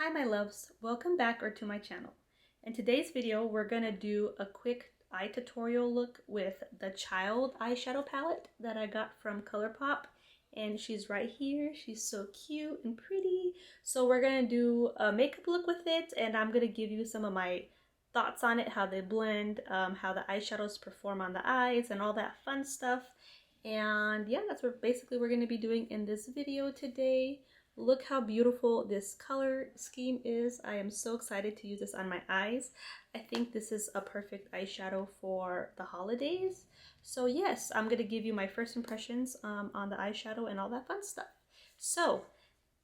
Hi my loves, welcome back or to my channel. In today's video we're gonna do a quick eye tutorial look with the child eyeshadow palette that I got from Colourpop, and she's right here. She's so cute and pretty. So we're gonna do a makeup look with it, and I'm gonna give you some of my thoughts on it, how they blend, how the eyeshadows perform on the eyes and all that fun stuff. And yeah, that's what basically we're gonna be doing in this video today. Look how beautiful this color scheme is. I am so excited to use this on my eyes. I think this is a perfect eyeshadow for the holidays. So yes, I'm gonna give you my first impressions on the eyeshadow and all that fun stuff. So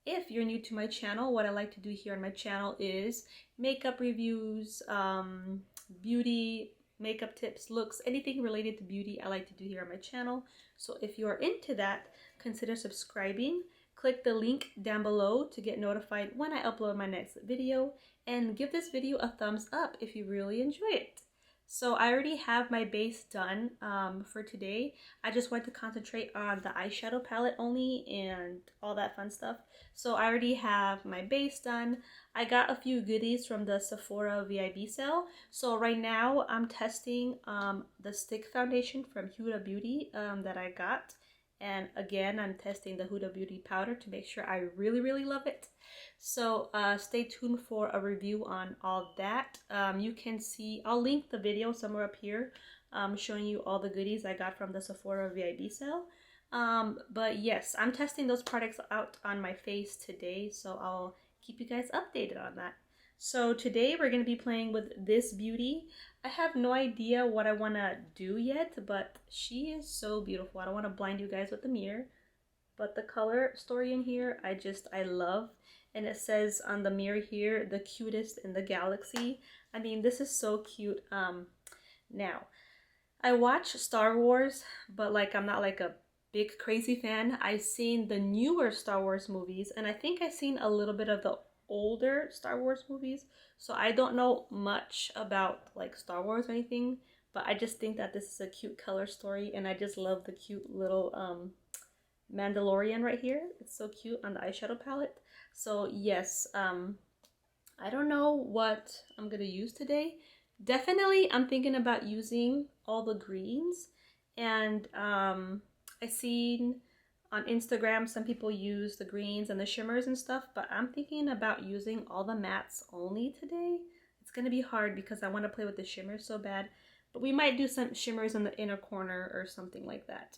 if you're new to my channel, what I like to do here on my channel is makeup reviews, beauty, makeup tips, looks, anything related to beauty I like to do here on my channel. So if you're into that, consider subscribing. Click the link down below to get notified when I upload my next video, and give this video a thumbs up if you really enjoy it. So I already have my base done for today. I just want to concentrate on the eyeshadow palette only and all that fun stuff. So I already have my base done. I got a few goodies from the Sephora VIB sale. So right now I'm testing the stick foundation from Huda Beauty that I got. And again, I'm testing the Huda Beauty powder to make sure I really love it. So stay tuned for a review on all that. You can see, I'll link the video somewhere up here showing you all the goodies I got from the Sephora VIB sale. But yes, I'm testing those products out on my face today, so I'll keep you guys updated on that. So today we're going to be playing with this beauty. I have no idea what I want to do yet, but she is so beautiful. I don't want to blind you guys with the mirror, but the color story in here, I love. And it says on the mirror here, the cutest in the galaxy. I mean, this is so cute. Now, I watch Star Wars, but like I'm not like a big crazy fan. I've seen the newer Star Wars movies, and I think I've seen a little bit of the older Star Wars movies, so I don't know much about like Star Wars or anything, but I just think that this is a cute color story, and I just love the cute little Mandalorian right here. It's so cute on the eyeshadow palette. So yes, I don't know what I'm gonna use today. Definitely I'm thinking about using all the greens, and I seen on Instagram some people use the greens and the shimmers and stuff, but I'm thinking about using all the mattes only today. It's gonna be hard because I want to play with the shimmers so bad, but we might do some shimmers in the inner corner or something like that.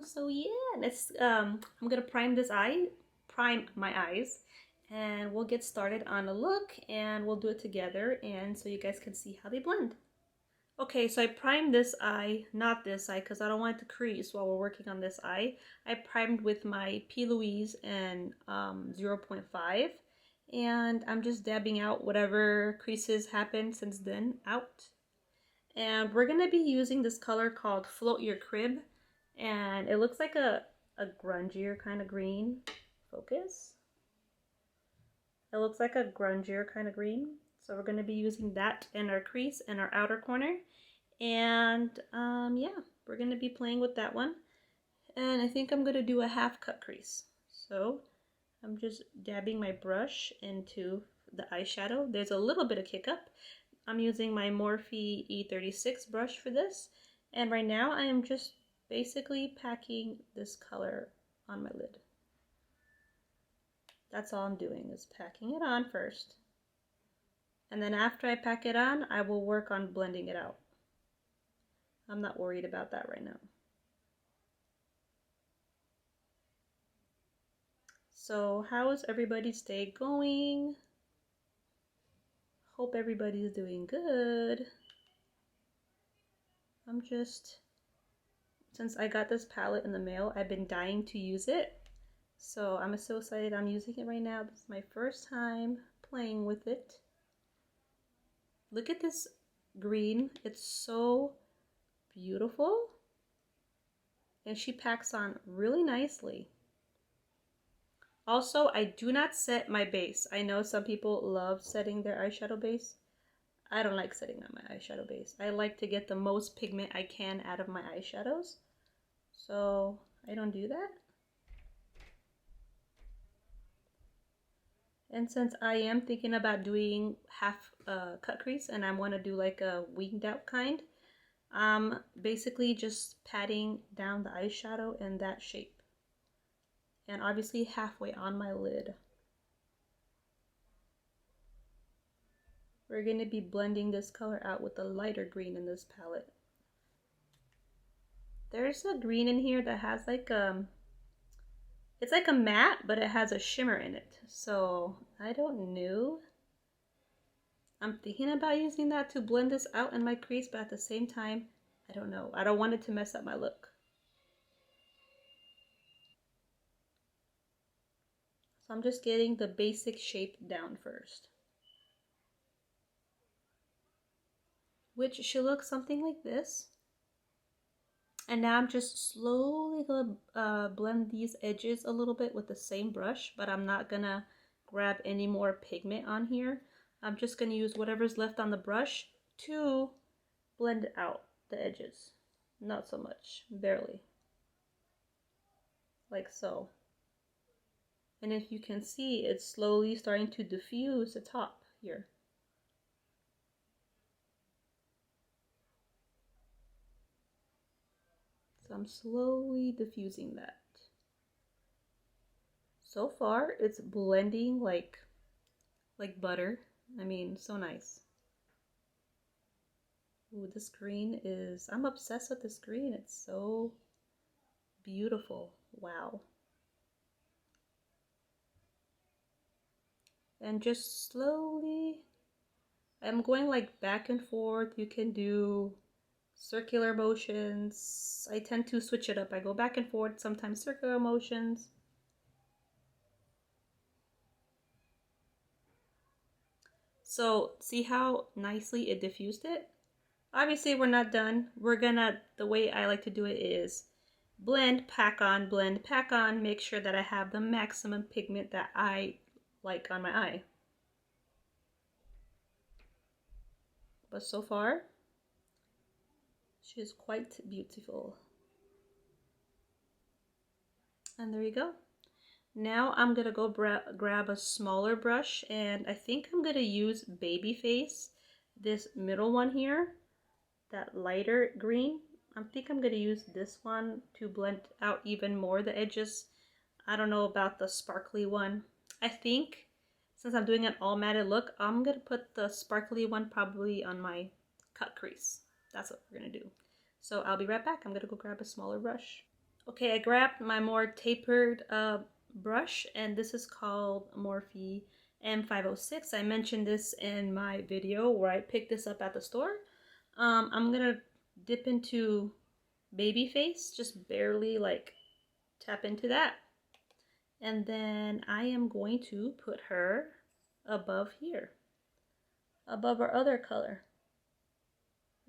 So yeah, let's I'm gonna prime my eyes, and we'll get started on a look, and we'll do it together, and so you guys can see how they blend. Okay, so I primed this eye, not this eye, because I don't want it to crease while we're working on this eye. I primed with my P. Louise and 0.5, and I'm just dabbing out whatever creases happened since then out. And we're going to be using this color called Float Your Crib, and it looks like a grungier kind of green. Focus. It looks like a grungier kind of green. So we're going to be using that in our crease and our outer corner. And yeah, we're going to be playing with that one. And I think I'm going to do a half cut crease. So I'm just dabbing my brush into the eyeshadow. There's a little bit of kick up. I'm using my Morphe E36 brush for this. And right now I am just basically packing this color on my lid. That's all I'm doing, is packing it on first. And then after I pack it on, I will work on blending it out. I'm not worried about that right now. So how is everybody's day going? Hope everybody's doing good. Since I got this palette in the mail, I've been dying to use it. So I'm so excited I'm using it right now. This is my first time playing with it. Look at this green. It's so beautiful. And she packs on really nicely. Also, I do not set my base. I know some people love setting their eyeshadow base. I don't like setting on my eyeshadow base. I like to get the most pigment I can out of my eyeshadows. So I don't do that. And since I am thinking about doing half cut crease and I want to do like a winged out kind, I'm basically just patting down the eyeshadow in that shape. And obviously halfway on my lid. We're going to be blending this color out with a lighter green in this palette. There's a green in here that has like it's like a matte, but it has a shimmer in it. So I don't know. I'm thinking about using that to blend this out in my crease, but at the same time, I don't know. I don't want it to mess up my look. So I'm just getting the basic shape down first, which should look something like this. And now I'm just slowly gonna blend these edges a little bit with the same brush, but I'm not gonna grab any more pigment on here. I'm just gonna use whatever's left on the brush to blend out the edges. Not so much, barely. Like so. And if you can see, it's slowly starting to diffuse the top here. So I'm slowly diffusing that. So far, it's blending like butter. I mean, so nice. Ooh, this green is, I'm obsessed with this green. It's so beautiful. Wow. And just slowly, I'm going like back and forth. You can do circular motions. I tend to switch it up. I go back and forth, sometimes circular motions. So see how nicely it diffused it? Obviously we're not done. We're gonna, the way I like to do it is blend, pack on, make sure that I have the maximum pigment that I like on my eye. But so far, she is quite beautiful. And there you go. Now I'm gonna go grab a smaller brush, and I think I'm gonna use Babyface, this middle one here, that lighter green. I think I'm gonna use this one to blend out even more the edges. I don't know about the sparkly one. I think since I'm doing an all matted look, I'm gonna put the sparkly one probably on my cut crease. That's what we're gonna do. So I'll be right back. I'm gonna go grab a smaller brush. Okay, I grabbed my more tapered brush, and this is called Morphe M506. I mentioned this in my video where I picked this up at the store. I'm gonna dip into Babyface, just barely like tap into that. And then I am going to put her above here, above our other color,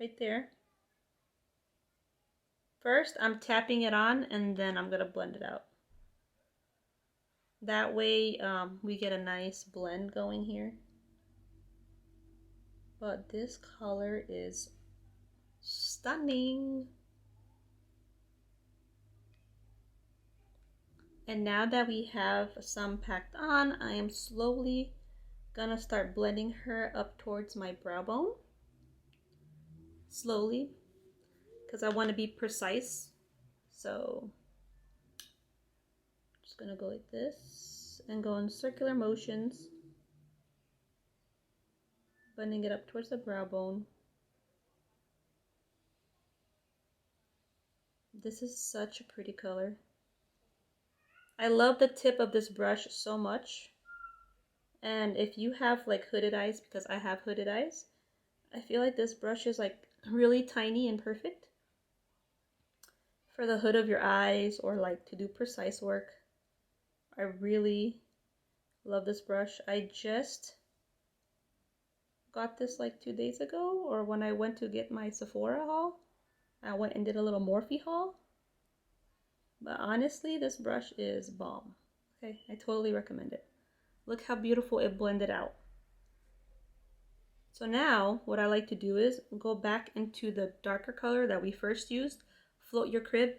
right there. First, I'm tapping it on, and then I'm gonna blend it out. That way, we get a nice blend going here. But this color is stunning. And now that we have some packed on, I am slowly gonna start blending her up towards my brow bone. Slowly, because I want to be precise. So, just gonna go like this and go in circular motions, blending it up towards the brow bone. This is such a pretty color. I love the tip of this brush so much. And if you have like hooded eyes, because I have hooded eyes, I feel like this brush is like really tiny and perfect for the hood of your eyes or like to do precise work. I really love this brush. I just got this like 2 days ago, or when I went to get my Sephora haul. I went and did a little Morphe haul. But honestly, this brush is bomb. Okay, I totally recommend it. Look how beautiful it blended out. So now what I like to do is go back into the darker color that we first used, float your crib,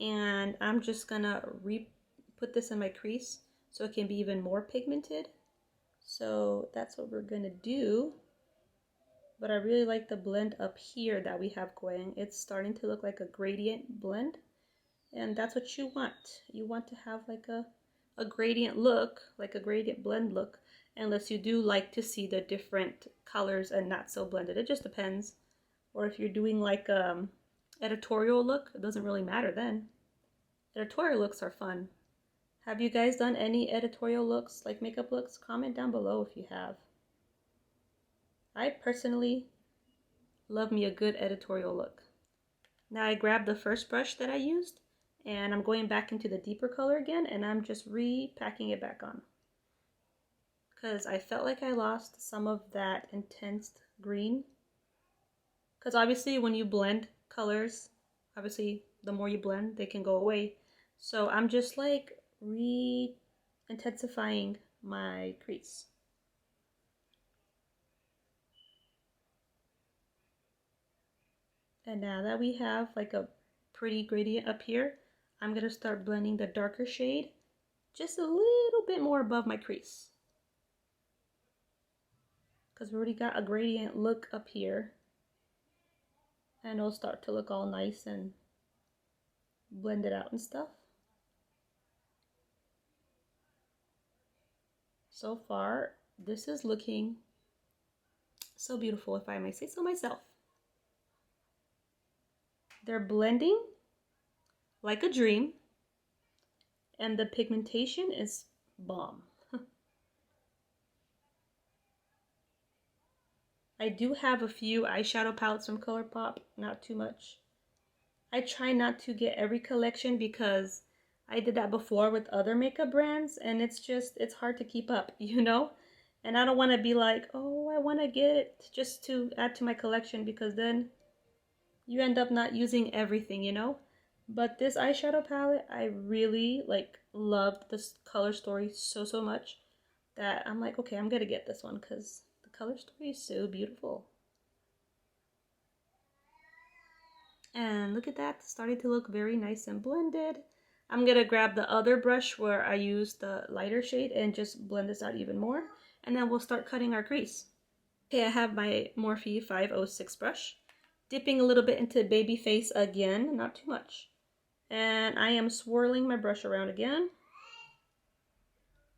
and I'm just gonna put this in my crease so it can be even more pigmented. So that's what we're gonna do. But I really like the blend up here that we have going. It's starting to look like a gradient blend. And that's what you want. You want to have like a gradient look, like a gradient blend look, unless you do like to see the different colors and not so blended. It just depends. Or if you're doing like editorial look, it doesn't really matter then. Editorial looks are fun. Have you guys done any editorial looks, like makeup looks? Comment down below if you have. I personally love me a good editorial look. Now I grabbed the first brush that I used, and I'm going back into the deeper color again, and I'm just repacking it back on. Because I felt like I lost some of that intense green. Because obviously when you blend colors, obviously the more you blend, they can go away. So I'm just like intensifying my crease. And now that we have like a pretty gradient up here, I'm going to start blending the darker shade just a little bit more above my crease. Because we already got a gradient look up here. And it'll start to look all nice and blended out and stuff. So far, this is looking so beautiful, if I may say so myself. They're blending like a dream, and the pigmentation is bomb. I do have a few eyeshadow palettes from Colourpop, not too much. I try not to get every collection because I did that before with other makeup brands, and it's hard to keep up, you know? And I don't want to be like, oh, I want to get it just to add to my collection, because then you end up not using everything, you know? But this eyeshadow palette, I really like loved this color story so much that I'm like, okay, I'm gonna get this one because the color story is so beautiful. And look at that, starting to look very nice and blended. I'm gonna grab the other brush where I used the lighter shade and just blend this out even more. And then we'll start cutting our crease. Okay, I have my Morphe 506 brush. Dipping a little bit into baby face again, not too much. And I am swirling my brush around again.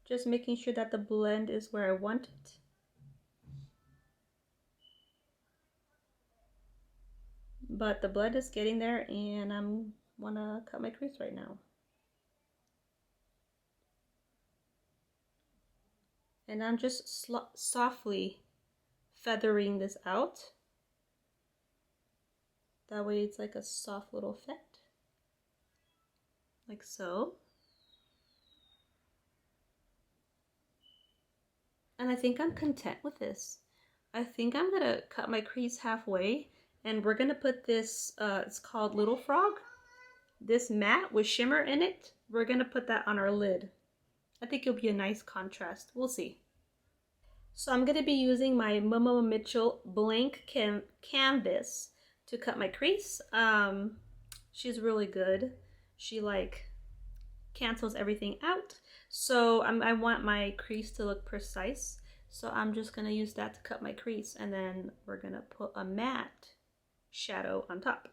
Just making sure that the blend is where I want it. But the blend is getting there, and I wanna cut my crease right now. And I'm just softly feathering this out. That way it's like a soft little effect. Like so. And I think I'm content with this. I think I'm gonna cut my crease halfway, and we're gonna put this, it's called Little Frog. This matte with shimmer in it, we're gonna put that on our lid. I think it'll be a nice contrast. We'll see. So I'm gonna be using my Momo Mitchell blank canvas to cut my crease. She's really good. She like cancels everything out. So I want my crease to look precise. So I'm just gonna use that to cut my crease, and then we're gonna put a matte shadow on top.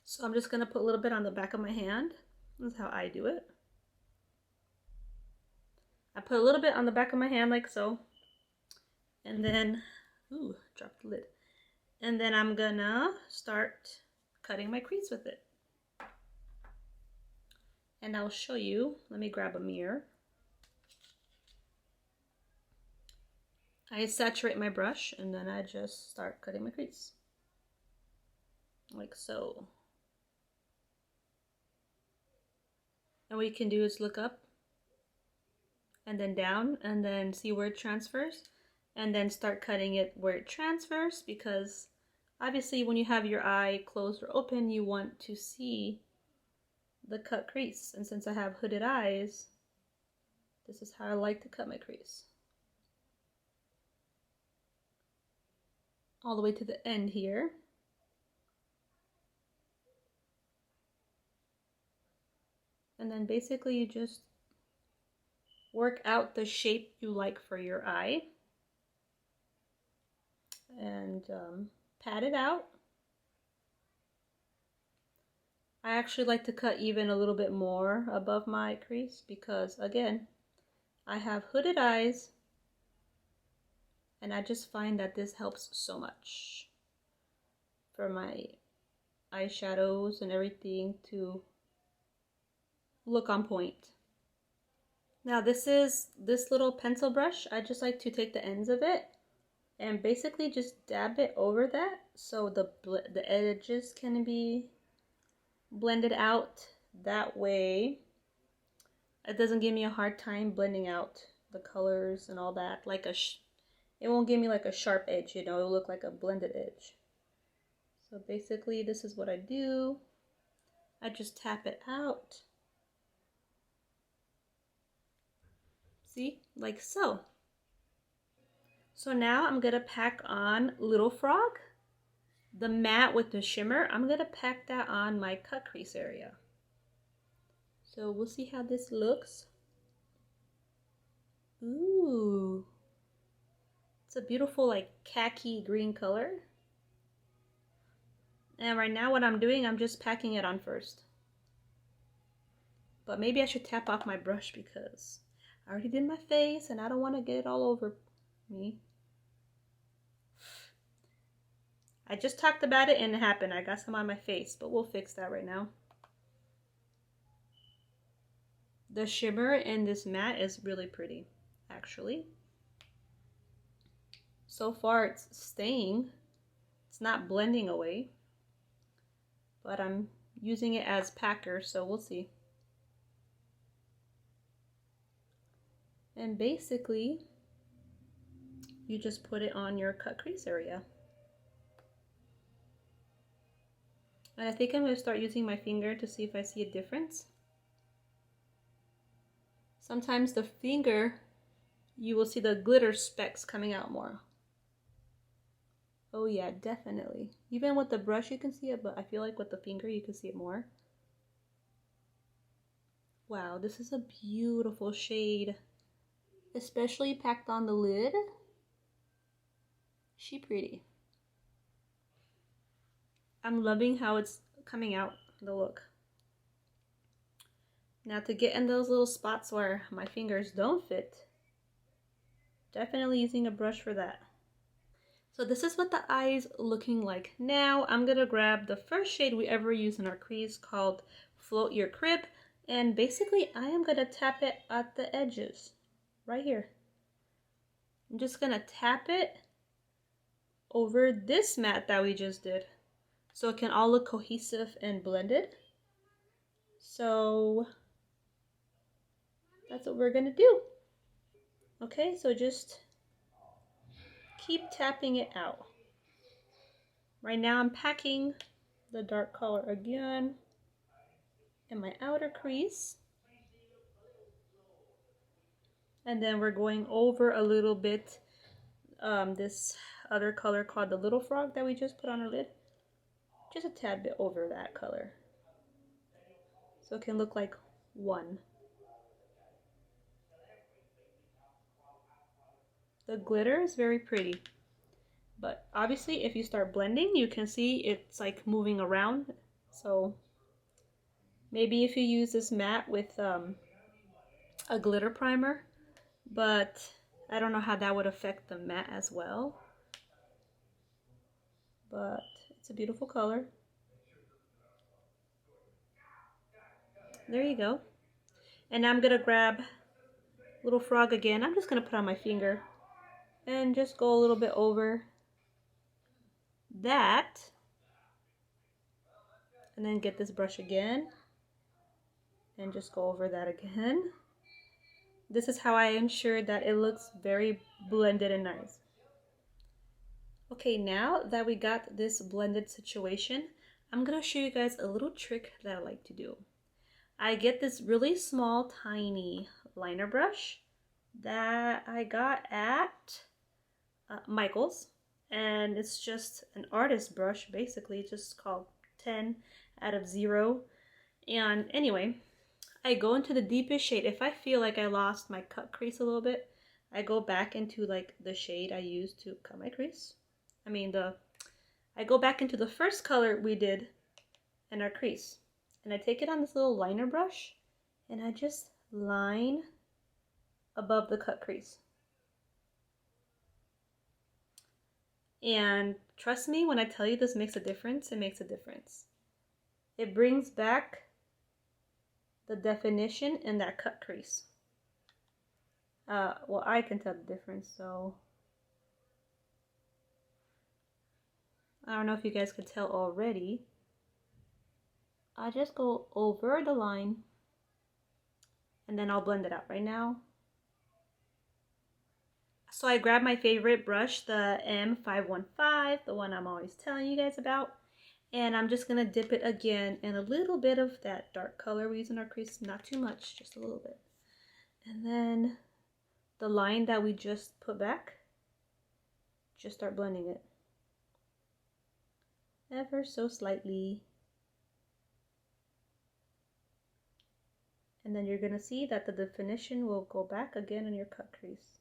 So I'm just gonna put a little bit on the back of my hand. This is how I do it. I put a little bit on the back of my hand like so. And then, ooh, dropped the lid. And then I'm gonna start cutting my crease with it. And I'll show you, let me grab a mirror. I saturate my brush, and then I just start cutting my crease. Like so. And what you can do is look up, and then down, and then see where it transfers, and then start cutting it where it transfers, because obviously when you have your eye closed or open, you want to see the cut crease. And since I have hooded eyes, this is how I like to cut my crease. All the way to the end here. And then basically you just work out the shape you like for your eye and pat it out. I actually like to cut even a little bit more above my crease because, again, I have hooded eyes and I just find that this helps so much for my eyeshadows and everything to look on point. Now this little pencil brush. I just like to take the ends of it and basically just dab it over that so the edges can be blended out. That way it doesn't give me a hard time blending out the colors and all that. Like it won't give me like a sharp edge, you know, it'll look like a blended edge. So basically this is what I do. I just tap it out. See, like so. So now I'm gonna pack on Little Frog, the matte with the shimmer. I'm gonna pack that on my cut crease area. So we'll see how this looks. Ooh, it's a beautiful like khaki green color. And right now what I'm doing, I'm just packing it on first. But maybe I should tap off my brush because I already did my face and I don't want to get it all over me. I just talked about it and it happened. I got some on my face, but we'll fix that right now. The shimmer in this matte is really pretty, actually. So far it's staying. It's not blending away. But I'm using it as packer, so we'll see. And basically, you just put it on your cut crease area. And I think I'm going to start using my finger to see if I see a difference. Sometimes the finger, you will see the glitter specks coming out more. Oh yeah, definitely. Even with the brush you can see it, but I feel like with the finger you can see it more. Wow, this is a beautiful shade. Especially packed on the lid. She pretty. I'm loving how it's coming out, the look. Now to get in those little spots where my fingers don't fit, definitely using a brush for that. So this is what the eye's looking like now. I'm gonna grab the first shade we ever use in our crease called Float Your Crib. And basically I am gonna tap it at the edges, right here. I'm just gonna tap it over this matte that we just did so it can all look cohesive and blended. So that's what we're gonna do. Okay, so just keep tapping it out. Right now I'm packing the dark color again in my outer crease. And then we're going over a little bit this other color called the Little Frog that we just put on our lid. Just a tad bit over that color. So it can look like one. The glitter is very pretty. But obviously if you start blending, you can see it's like moving around. So maybe if you use this matte with a glitter primer, but I don't know how that would affect the matte as well. But it's a beautiful color. There you go. And now I'm gonna grab Little Frog again. I'm just gonna put on my finger and just go a little bit over that. And then get this brush again and just go over that again. This is how I ensure that it looks very blended and nice. Okay, now that we got this blended situation, I'm gonna show you guys a little trick that I like to do. I get this really small, tiny liner brush that I got at Michael's, and it's just an artist brush, basically. It's just called 10 out of 0. And anyway, I go into the deepest shade. If I feel like I lost my cut crease a little bit, I go back into like the shade I used to cut my crease. I go back into the first color we did in our crease. And I take it on this little liner brush and I just line above the cut crease. And trust me when I tell you this makes a difference, it makes a difference. It brings back the definition in that cut crease. Well, I can tell the difference, so I don't know if you guys could tell already. I just go over the line and then I'll blend it out right now. So I grabbed my favorite brush, the M515, the one I'm always telling you guys about. And I'm just gonna dip it again in a little bit of that dark color we use in our crease, not too much, just a little bit. And then the line that we just put back, just start blending it. Ever so slightly. And then you're gonna see that the definition will go back again in your cut crease.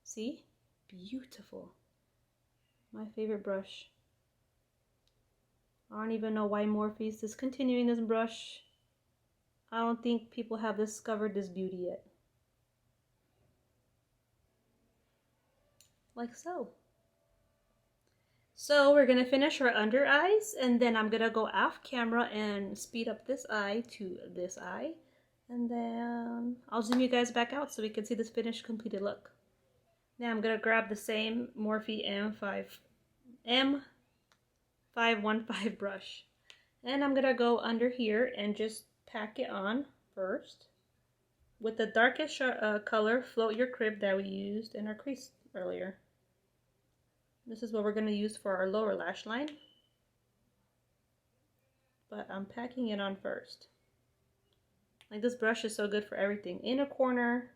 See? Beautiful. My favorite brush. I don't even know why Morphe is discontinuing this brush. I don't think people have discovered this beauty yet. Like so. So we're gonna finish our under eyes and then I'm gonna go off camera and speed up this eye to this eye. And then I'll zoom you guys back out so we can see this finished completed look. Now I'm gonna grab the same Morphe M515 brush. And I'm gonna go under here and just pack it on first. With the darkest color, float your crib that we used in our crease earlier. This is what we're gonna use for our lower lash line. But I'm packing it on first. Like this brush is so good for everything. Inner corner,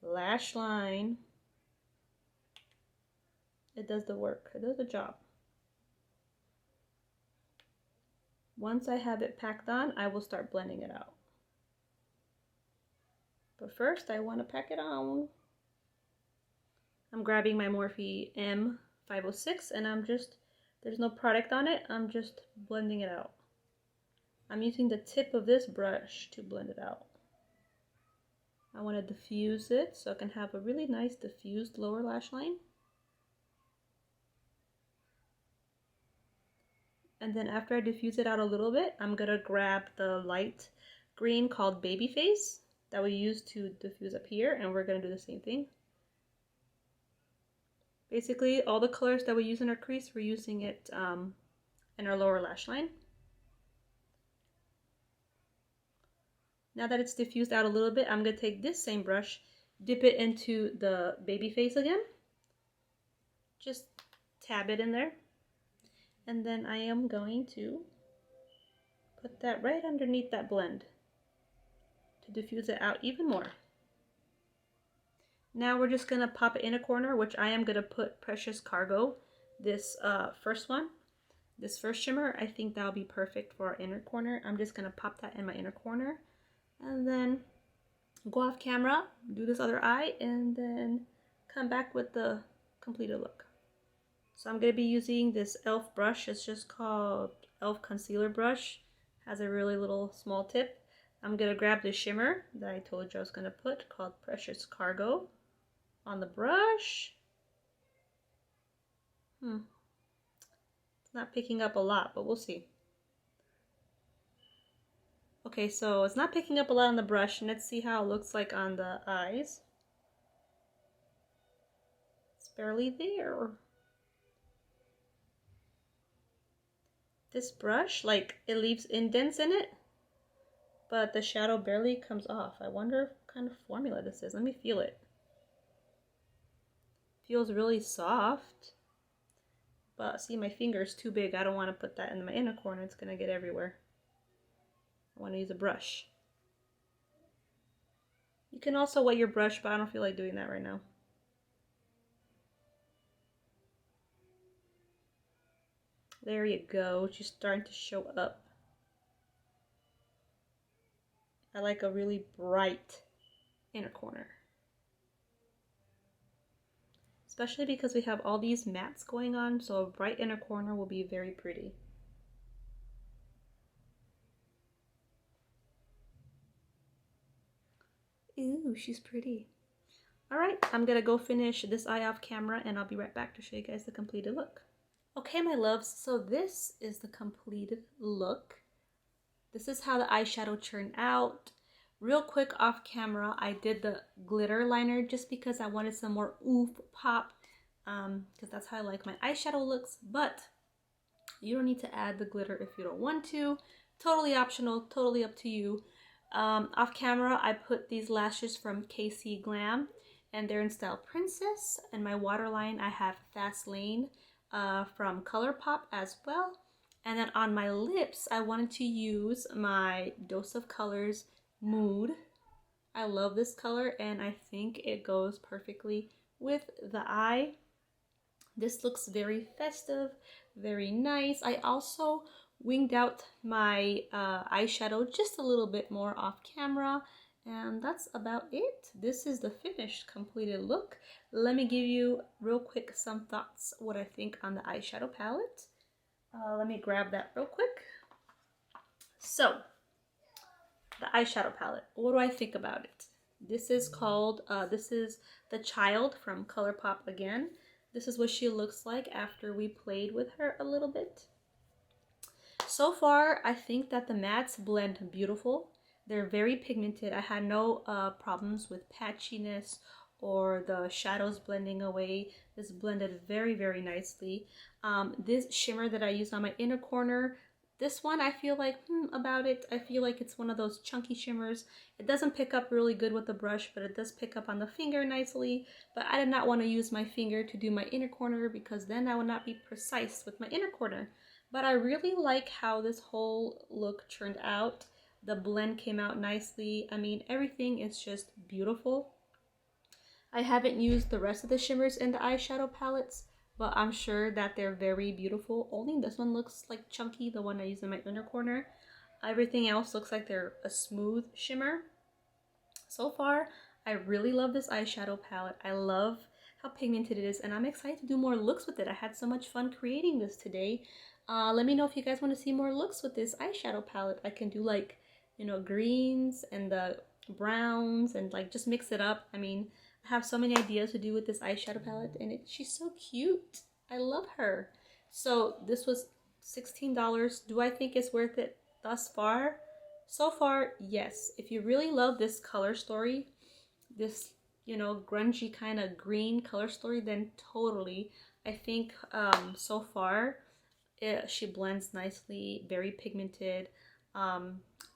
lash line. It does the work, it does the job. Once I have it packed on, I will start blending it out. But first, I want to pack it on. I'm grabbing my Morphe M506 and there's no product on it, I'm just blending it out. I'm using the tip of this brush to blend it out. I want to diffuse it so I can have a really nice diffused lower lash line. And then after I diffuse it out a little bit, I'm gonna grab the light green called Baby Face that we use to diffuse up here, and we're gonna do the same thing. Basically, all the colors that we use in our crease, we're using it in our lower lash line. Now that it's diffused out a little bit, I'm gonna take this same brush, dip it into the Baby Face again. Just tab it in there. And then I am going to put that right underneath that blend to diffuse it out even more. Now we're just gonna pop it in a corner, which I am gonna put Precious Cargo, this first one, this first shimmer. I think that'll be perfect for our inner corner. I'm just gonna pop that in my inner corner and then go off camera, do this other eye, and then come back with the completed look. So I'm going to be using this e.l.f. brush. It's just called e.l.f. Concealer Brush. Has a really little small tip. I'm going to grab the shimmer that I told you I was going to put called Precious Cargo on the brush. It's not picking up a lot, but we'll see. Okay, so it's not picking up a lot on the brush, and let's see how it looks like on the eyes. It's barely there. This brush, like, it leaves indents in it, but the shadow barely comes off. I wonder what kind of formula this is. Let me feel it. Feels really soft, but see, my finger's too big. I don't want to put that in my inner corner. It's gonna get everywhere. I want to use a brush. You can also wet your brush, but I don't feel like doing that right now. There you go. She's starting to show up. I like a really bright inner corner. Especially because we have all these mattes going on, so a bright inner corner will be very pretty. Ooh, she's pretty. Alright, I'm gonna go finish this eye off camera and I'll be right back to show you guys the completed look. Okay, my loves, so this is the completed look. This is how the eyeshadow turned out. Real quick off camera, I did the glitter liner just because I wanted some more oomph pop, because that's how I like my eyeshadow looks, but you don't need to add the glitter if you don't want to. Totally optional, totally up to you. Off camera, I put these lashes from KC Glam, and they're in style Princess. And my waterline, I have Fast Lane from Colourpop as well. And then on my lips, I wanted to use my Dose of Colors Mood. I love this color, and I think it goes perfectly with the eye. This looks very festive, very nice. I also winged out my eyeshadow just a little bit more off camera, and that's about it. This is the finished completed look. Let me give you real quick some thoughts what I think on the eyeshadow palette. Let me grab that real quick. So the eyeshadow palette, what do I think about it? This is called this is the Child from Colourpop again. This is what she looks like after we played with her a little bit. So far, I think that the mattes blend beautiful. They're very pigmented. I had no problems with patchiness or the shadows blending away. This blended very, very nicely. This shimmer that I used on my inner corner, this one I feel like, about it, I feel like it's one of those chunky shimmers. It doesn't pick up really good with the brush, but it does pick up on the finger nicely. But I did not want to use my finger to do my inner corner because then I would not be precise with my inner corner. But I really like how this whole look turned out. The blend came out nicely. I mean, everything is just beautiful. I haven't used the rest of the shimmers in the eyeshadow palettes, but I'm sure that they're very beautiful. Only this one looks like chunky, the one I use in my inner corner. Everything else looks like they're a smooth shimmer. So far, I really love this eyeshadow palette. I love how pigmented it is, and I'm excited to do more looks with it. I had so much fun creating this today. Let me know if you guys want to see more looks with this eyeshadow palette. I can do like, you know, greens and the browns and like just mix it up. I mean, I have so many ideas to do with this eyeshadow palette, and she's so cute. I love her. So this was $16. Do I think it's worth it thus far? So far, yes. If you really love this color story, this, you know, grungy kind of green color story, then totally. I think so far she blends nicely, very pigmented,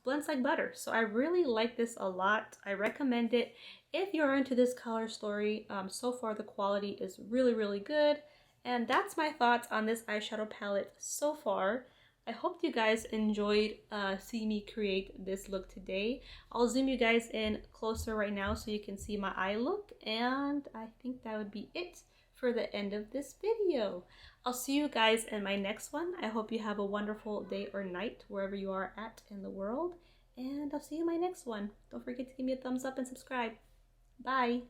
blends like butter. So I really like this a lot. I recommend it if you're into this color story. So far the quality is really, really good. And that's my thoughts on this eyeshadow palette so far. I hope you guys enjoyed seeing me create this look today. I'll zoom you guys in closer right now so you can see my eye look, and I think that would be it for the end of this video. I'll see you guys in my next one. I hope you have a wonderful day or night wherever you are at in the world, and I'll see you in my next one. Don't forget to give me a thumbs up and subscribe. Bye!